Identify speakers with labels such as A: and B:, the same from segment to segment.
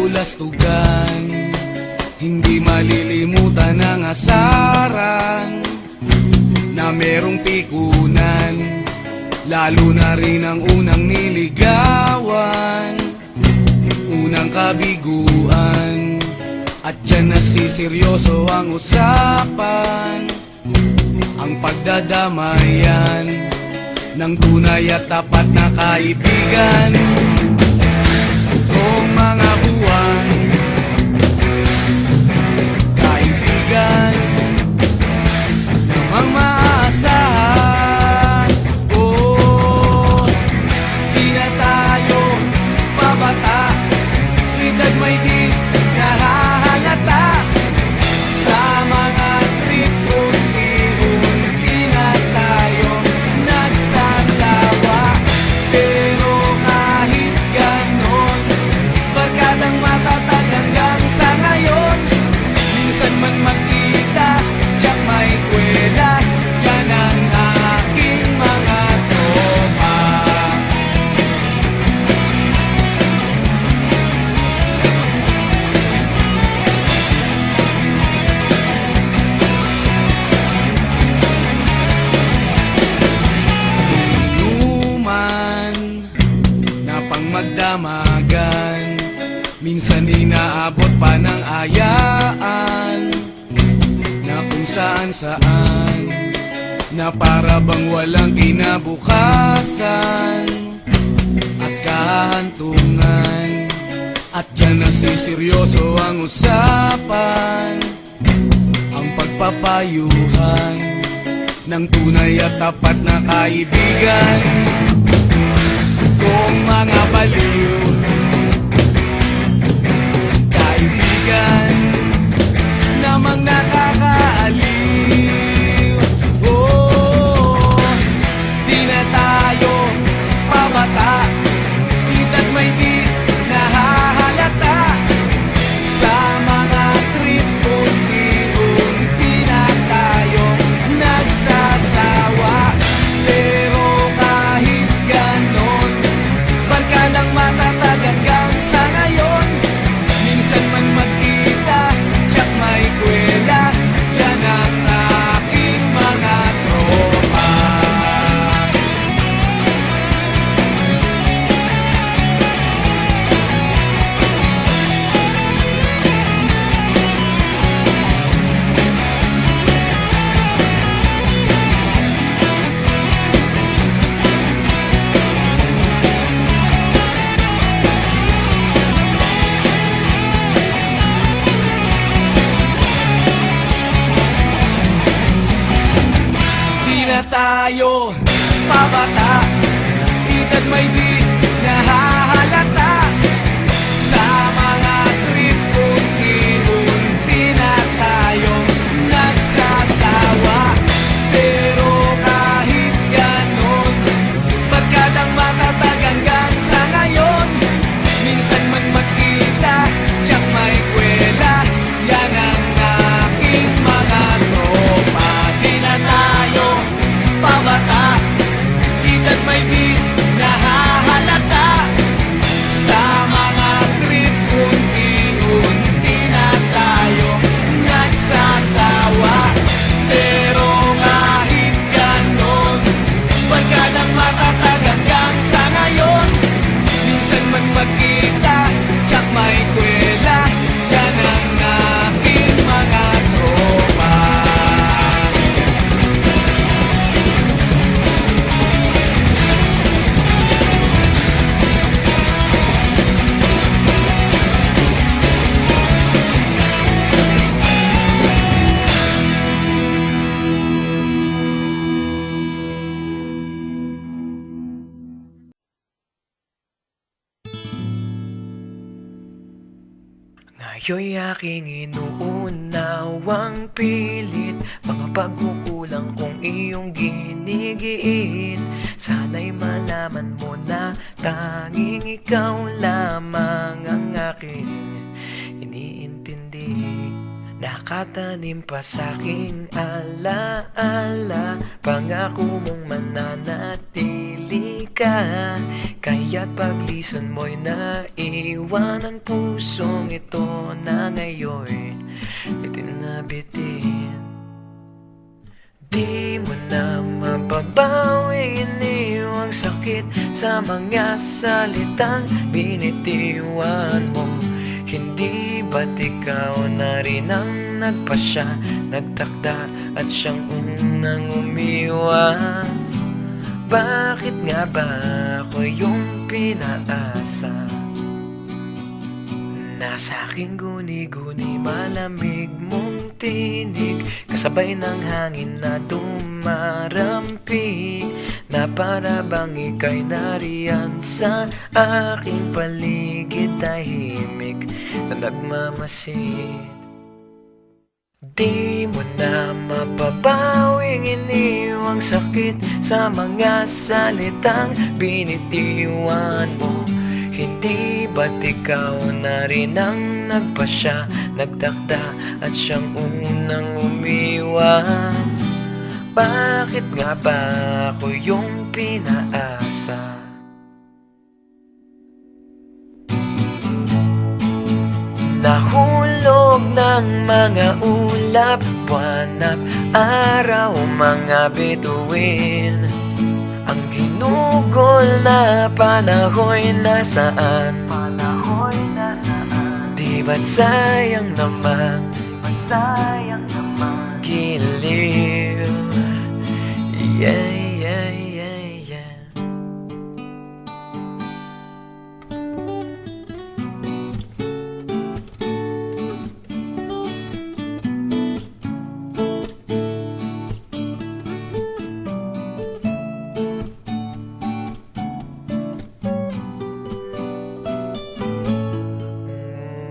A: kabulastugan. Hindi malilimutan ang asaran na merong pikunan, lalo na rin ang unang niligawan, unang kabiguan. At dyan nasiseryoso ang usapan, ang pagdadamayan ng tunay at tapat na kaibigan. Noong mga buwan, kaibigan namang maaasahan. Oh, di na tayo pabata, edad may di nahahalata. Sa mga trip unti-unti na tayo nagsasawa. Pero kahit ganon, barkadang matatag hanggang sa ngayon. Minsan man magkita, tiyak may kwela, yan ang aking mga tropa. Inuman na pang magdamagan, minsan inaabot pa ng ayaan, na kung saan-saan, na para bang walang kinabukasan at kahantungan. At dyan nasiseryoso ang usapan, ang pagpapayuhan ng tunay at tapat na kaibigan. Kung mga baliw, kaibigan namang nakakaaliw. Oh, di na tayo pabata, edad may di nahahalata. Sa mga trip unti-unti na tayo nagsasawa. Pero kahit ganon, barkadang matatag hanggang sa ngayon. Minsan man magkita, tiyak may kwela, yan ang aking mga tropa. Di na tayo pabata, edad may di nahahalata. Sa mga trip unti-unti na tayo nagsasawa. Pero kahit ganon, barkadang matatag hanggang sa ngayon. Minsan man magkita, tiyak may kwela, yan ang aking mga tropa. Di na tayo pabata, edad may di nahahalata. Sa mga trip unti-unti na tayo nagsasawa. Pero kahit ganon, barkadang matatag hanggang sa ngayon. Minsan man magkita, tiyak may kwela, yan ang aking mga tropa.
B: Ngayon'y aking inuunawang pilit mga pagkukulang kong iyong ginigiit. Sana'y malaman mo na tanging ikaw lamang ang aking iniintindi. Nakatanim pa sa'king alaala, pangako mong mananatili. pinili ka. Kaya't paglisan mo'y naiwan ang pusong ito na ngayon bitin na bitin. Di mo na mababawing iniwang sakit sa mga salitang binitiwan mo. Hindi ba't ikaw na rin ang nagpasya, nagtakda at siyang unang umiwas? Bakit nga ba ako yung pinaasa? Nasa aking guni-guni malamig mong tinig, kasabay ng hangin na dumarampig, na para bang ika'y nariyan sa aking paligid, tahimik na nagmamasid. Di mo na mapapawing iniwang sakit sa mga salitang binitiwan mo. Hindi ba't ikaw na rin ang nagpasya, nagtakda at siyang unang umiwas? Bakit nga ba ako yung pinaasa? Nahulog ng mga ulap, buwan at araw, mga bituin. Ang ginugol na panahon'y nasaan? Di ba't sayang naman? Giliw. Yeah, yeah, yeah, yeah.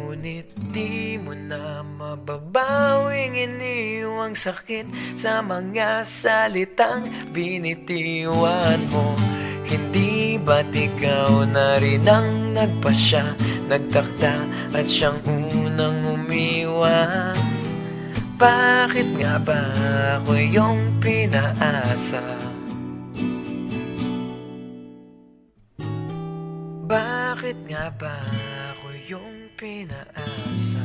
B: Ngunit di mo na mababawing iniwang sakit sa mga salitang binitiwan mo. Hindi ba't ikaw na rin ang nagpasya, nagtakda at siyang unang umiwas? Bakit nga ba ako yung pinaasa? Bakit nga ba ako yung pinaasa?